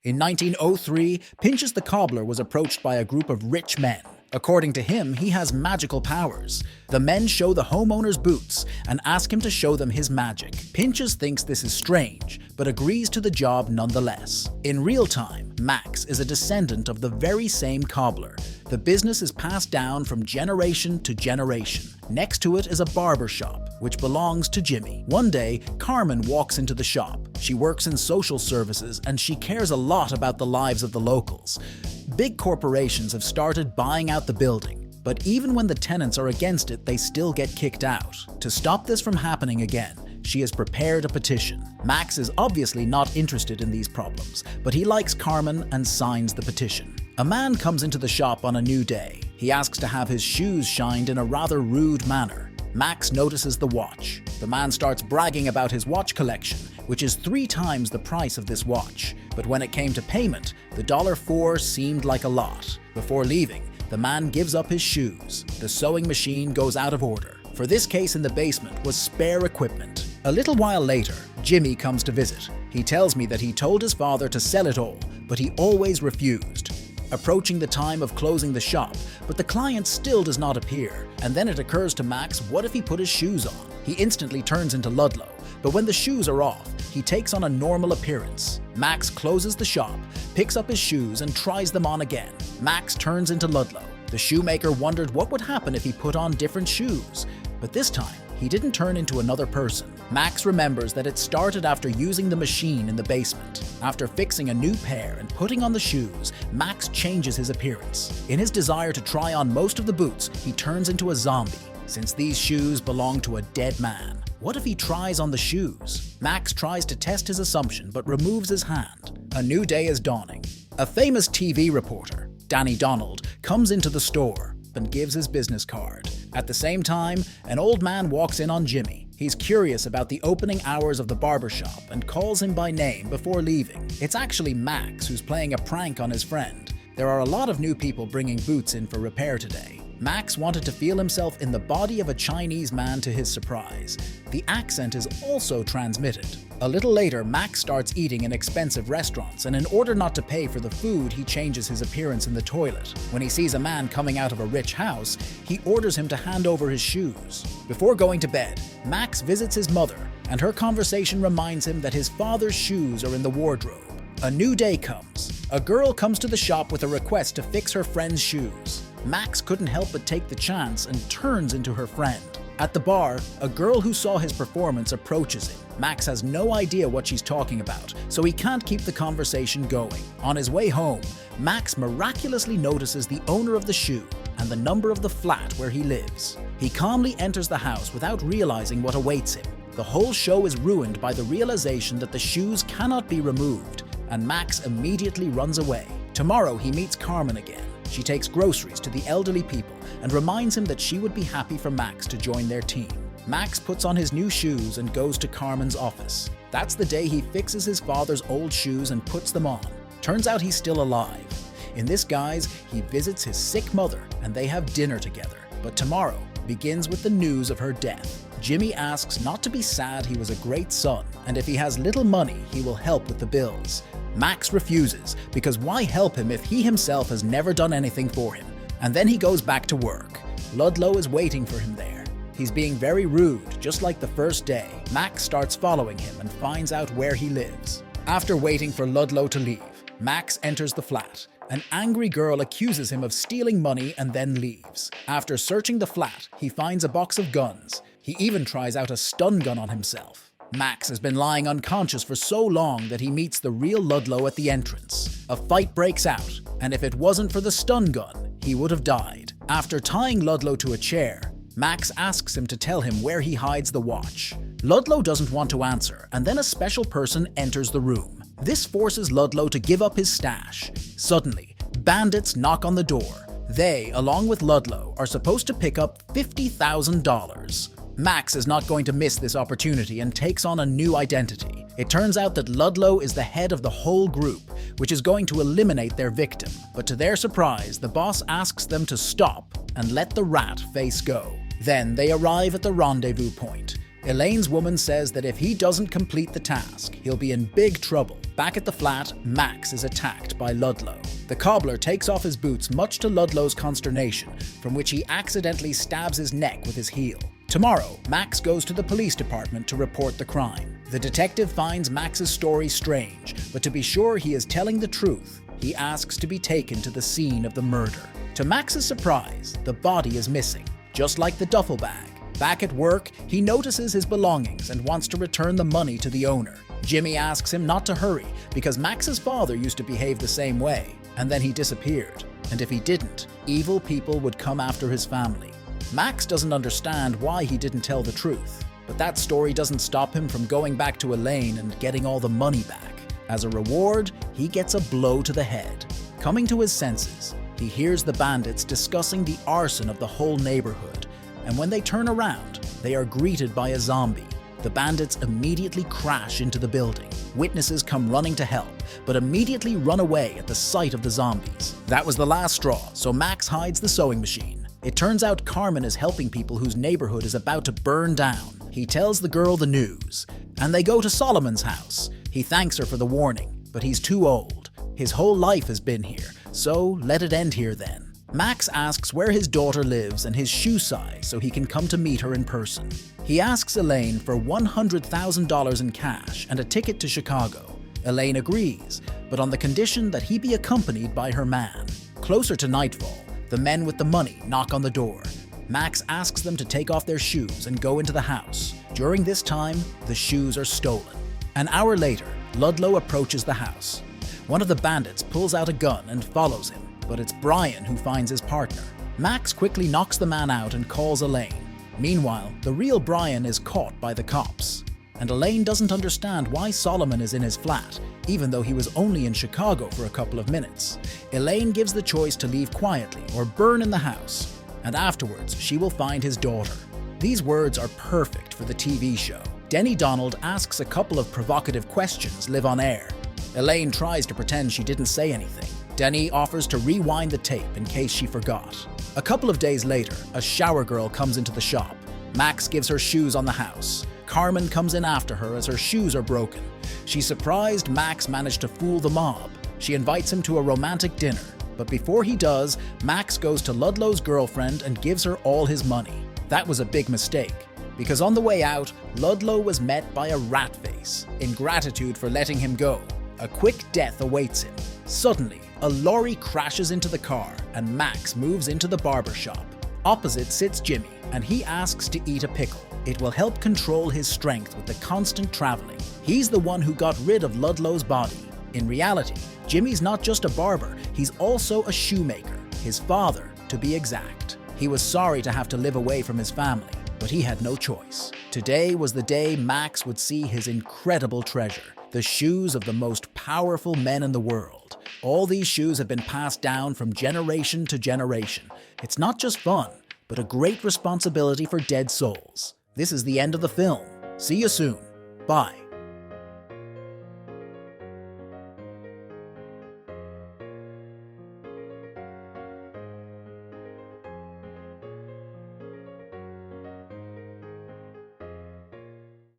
In 1903, Pinchas the Cobbler was approached by a group of rich men. According to him, he has magical powers. The men show the homeowners boots and ask him to show them his magic. Pinchas thinks this is strange, but agrees to the job nonetheless. In real time, Max is a descendant of the very same cobbler. The business is passed down from generation to generation. Next to it is a barber shop, which belongs to Jimmy. One day, Carmen walks into the shop. She works in social services and she cares a lot about the lives of the locals. Big corporations have started buying out the building, but even when the tenants are against it, they still get kicked out. To stop this from happening again, she has prepared a petition. Max is obviously not interested in these problems, but he likes Carmen and signs the petition. A man comes into the shop on a new day. He asks to have his shoes shined in a rather rude manner. Max notices the watch. The man starts bragging about his watch collection, which is 3 times the price of this watch. But when it came to payment, the $4 seemed like a lot. Before leaving, the man gives up his shoes. The sewing machine goes out of order. For this case in the basement was spare equipment. A little while later, Jimmy comes to visit. He tells me that he told his father to sell it all, but he always refused. Approaching the time of closing the shop, but the client still does not appear. And then it occurs to Max, what if he put his shoes on? He instantly turns into Ludlow, but when the shoes are off, he takes on a normal appearance. Max closes the shop, picks up his shoes and tries them on again. Max turns into Ludlow. The shoemaker wondered what would happen if he put on different shoes, but this time, he didn't turn into another person. Max remembers that it started after using the machine in the basement. After fixing a new pair and putting on the shoes, Max changes his appearance. In his desire to try on most of the boots, he turns into a zombie. Since these shoes belong to a dead man, what if he tries on the shoes? Max tries to test his assumption but removes his hand. A new day is dawning. A famous TV reporter, Danny Donald, comes into the store and gives his business card. At the same time, an old man walks in on Jimmy. He's curious about the opening hours of the barbershop and calls him by name before leaving. It's actually Max who's playing a prank on his friend. There are a lot of new people bringing boots in for repair today. Max wanted to feel himself in the body of a Chinese man to his surprise. The accent is also transmitted. A little later, Max starts eating in expensive restaurants, and in order not to pay for the food, he changes his appearance in the toilet. When he sees a man coming out of a rich house, he orders him to hand over his shoes. Before going to bed, Max visits his mother, and her conversation reminds him that his father's shoes are in the wardrobe. A new day comes. A girl comes to the shop with a request to fix her friend's shoes. Max couldn't help but take the chance and turns into her friend. At the bar, a girl who saw his performance approaches him. Max has no idea what she's talking about, so he can't keep the conversation going. On his way home, Max miraculously notices the owner of the shoe and the number of the flat where he lives. He calmly enters the house without realizing what awaits him. The whole show is ruined by the realization that the shoes cannot be removed, and Max immediately runs away. Tomorrow, he meets Carmen again. She takes groceries to the elderly people and reminds him that she would be happy for Max to join their team. Max puts on his new shoes and goes to Carmen's office. That's the day he fixes his father's old shoes and puts them on. Turns out he's still alive. In this guise, he visits his sick mother and they have dinner together. But tomorrow begins with the news of her death. Jimmy asks not to be sad, he was a great son, and if he has little money, he will help with the bills. Max refuses, because why help him if he himself has never done anything for him? And then he goes back to work. Ludlow is waiting for him there. He's being very rude, just like the first day. Max starts following him and finds out where he lives. After waiting for Ludlow to leave, Max enters the flat. An angry girl accuses him of stealing money and then leaves. After searching the flat, he finds a box of guns. He even tries out a stun gun on himself. Max has been lying unconscious for so long that he meets the real Ludlow at the entrance. A fight breaks out, and if it wasn't for the stun gun, he would have died. After tying Ludlow to a chair, Max asks him to tell him where he hides the watch. Ludlow doesn't want to answer, and then a special person enters the room. This forces Ludlow to give up his stash. Suddenly, bandits knock on the door. They, along with Ludlow, are supposed to pick up $50,000. Max is not going to miss this opportunity and takes on a new identity. It turns out that Ludlow is the head of the whole group, which is going to eliminate their victim. But to their surprise, the boss asks them to stop and let the rat face go. Then they arrive at the rendezvous point. Elaine's woman says that if he doesn't complete the task, he'll be in big trouble. Back at the flat, Max is attacked by Ludlow. The cobbler takes off his boots much to Ludlow's consternation, from which he accidentally stabs his neck with his heel. Tomorrow, Max goes to the police department to report the crime. The detective finds Max's story strange, but to be sure he is telling the truth, he asks to be taken to the scene of the murder. To Max's surprise, the body is missing, just like the duffel bag. Back at work, he notices his belongings and wants to return the money to the owner. Jimmy asks him not to hurry because Max's father used to behave the same way, and then he disappeared. And if he didn't, evil people would come after his family. Max doesn't understand why he didn't tell the truth, but that story doesn't stop him from going back to Elaine and getting all the money back. As a reward, he gets a blow to the head. Coming to his senses, he hears the bandits discussing the arson of the whole neighborhood, and when they turn around, they are greeted by a zombie. The bandits immediately crash into the building. Witnesses come running to help, but immediately run away at the sight of the zombies. That was the last straw, so Max hides the sewing machine. It turns out Carmen is helping people whose neighborhood is about to burn down. He tells the girl the news, and they go to Solomon's house. He thanks her for the warning, but he's too old. His whole life has been here, so let it end here then. Max asks where his daughter lives and his shoe size so he can come to meet her in person. He asks Elaine for $100,000 in cash and a ticket to Chicago. Elaine agrees, but on the condition that he be accompanied by her man. Closer to nightfall, the men with the money knock on the door. Max asks them to take off their shoes and go into the house. During this time, the shoes are stolen. An hour later, Ludlow approaches the house. One of the bandits pulls out a gun and follows him, but it's Brian who finds his partner. Max quickly knocks the man out and calls Elaine. Meanwhile, the real Brian is caught by the cops, and Elaine doesn't understand why Solomon is in his flat, even though he was only in Chicago for a couple of minutes. Elaine gives the choice to leave quietly or burn in the house, and afterwards she will find his daughter. These words are perfect for the TV show. Denny Donald asks a couple of provocative questions live on air. Elaine tries to pretend she didn't say anything. Denny offers to rewind the tape in case she forgot. A couple of days later, a shower girl comes into the shop. Max gives her shoes on the house. Carmen comes in after her as her shoes are broken. She's surprised Max managed to fool the mob. She invites him to a romantic dinner, but before he does, Max goes to Ludlow's girlfriend and gives her all his money. That was a big mistake, because on the way out, Ludlow was met by a rat face. In gratitude for letting him go, a quick death awaits him. Suddenly, a lorry crashes into the car and Max moves into the barber shop. Opposite sits Jimmy, and he asks to eat a pickle. It will help control his strength with the constant traveling. He's the one who got rid of Ludlow's body. In reality, Jimmy's not just a barber, he's also a shoemaker, his father to be exact. He was sorry to have to live away from his family, but he had no choice. Today was the day Max would see his incredible treasure, the shoes of the most powerful men in the world. All these shoes have been passed down from generation to generation. It's not just fun, but a great responsibility for dead souls. This is the end of the film. See you soon. Bye.